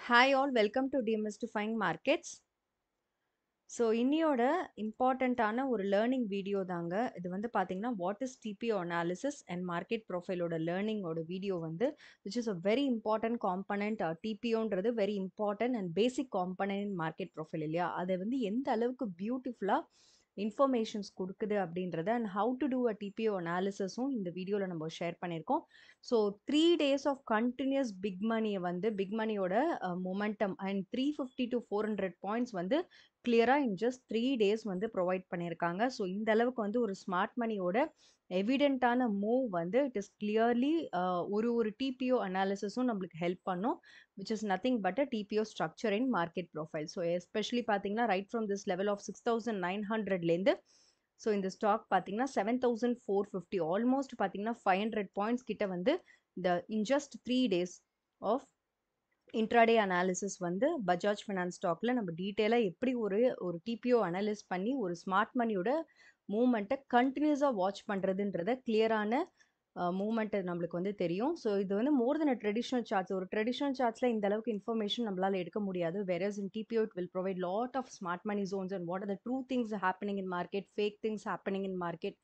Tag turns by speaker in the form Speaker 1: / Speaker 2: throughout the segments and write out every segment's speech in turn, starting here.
Speaker 1: Hi all, welcome to Demystifying Markets. So இன்னியோட இம்பார்ட்டண்ட்டான ஒரு லேர்னிங் வீடியோ தாங்க இது வந்து பார்த்தீங்கன்னா what is TPO analysis and market ப்ரொஃபைலோட லேர்னிங்கோட வீடியோ வந்து which is a very important component டிபிஓன்றது very important and basic component in market profile இல்லையா அதை வந்து எந்த அளவுக்கு பியூட்டிஃபுல்லாக இன்ஃபர்மேஷன்ஸ் கொடுக்குது அப்படின்றத and how to do a TPO அனாலிசிஸும் இந்த வீடியோவில் நம்ம ஷேர் பண்ணியிருக்கோம். So 3 days of continuous big மணியை வந்து பிக் மணியோட மொமெண்டம் அண்ட் 350 to 400 பாயிண்ட்ஸ் வந்து கிளியராக இன் ஜஸ்ட் 3 days வந்து ப்ரொவைட் பண்ணியிருக்காங்க. ஸோ இந்த அளவுக்கு வந்து ஒரு ஸ்மார்ட் மணியோட எவிடென்ட்டான மூவ் வந்து இட் இஸ் கிளியர்லி ஒரு டிபிஓ அனாலிசிஸும் நம்மளுக்கு ஹெல்ப் பண்ணும் which is nothing but a TPO structure in market profile. So especially பார்த்தீங்கன்னா right from this level of 6,900லேருந்து ஸோ இந்த ஸ்டாக் பார்த்தீங்கன்னா 7,450 ஆல்மோஸ்ட் பார்த்தீங்கன்னா 500 பாயிண்ட்ஸ் கிட்ட வந்து இந்த in just 3 days of intraday analysis வந்து பஜாஜ் ஃபினான்ஸ் ஸ்டாக்ல நம்ம டீட்டெயிலாக எப்படி ஒரு டிபிஓ அனலைஸ் பண்ணி ஒரு ஸ்மார்ட் மணியோட மூவ்மெண்ட்டை கண்டினியூஸாக வாட்ச் பண்ணுறதுன்றத கிளியரான மூவ்மெண்ட் நம்மளுக்கு வந்து தெரியும். ஸோ இது வந்து more then a traditional charts. ஒரு ட்ரெடிஷ்னல் சார்ட்ஸில் இந்த அளவுக்கு இன்ஃபர்மேஷன் நம்மளால் எடுக்க முடியாது. Versus in TPO it will provide lot of smart money zones and what are the true things happening in market, fake things happening in market.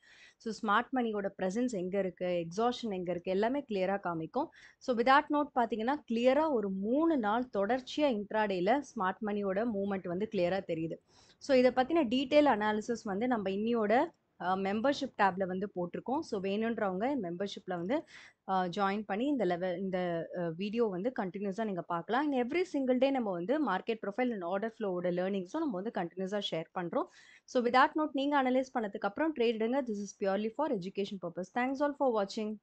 Speaker 1: So smart மணியோட presence எங்கே இருக்குது, எக்ஸாஷன் எங்கே இருக்குது, எல்லாமே கிளியராக காமிக்கும். ஸோ விதாட் நோட் பார்த்தீங்கன்னா கிளியராக ஒரு 3 நாள் தொடர்ச்சியாக இன்ட்ராடேயில் ஸ்மார்ட் மணியோட மூவ்மெண்ட் வந்து கிளியராக தெரியுது. ஸோ இதை பற்றின டீட்டெயில் அனாலிசிஸ் வந்து நம்ம இன்னியோட மெம்பர்ஷிப் டேப்ல வந்து போட்டிருக்கோம். ஸோ வேணுன்றவங்க மெம்பர்ஷிப்பில் வந்து ஜாயின் பண்ணி இந்த வீடியோ வந்து கண்டினியூஸாக நீங்கள் பார்க்கலாம். அண்ட் எவ்ரி சிங்கிள் டே நம்ம வந்து மார்க்கெட் ப்ரொஃபைல் அண்ட் ஆர்டர் ஃப்ளோவோட லேர்னிங்ஸும் நம்ம வந்து கண்டினியூஸாக ஷேர் பண்ணுறோம். ஸோ விதாட் நோட் நீங்கள் அனலைஸ் பண்ணதுக்கப்புறம் ட்ரேட் எடுங்க. This is purely for education purpose. Thanks all for வாட்சிங்.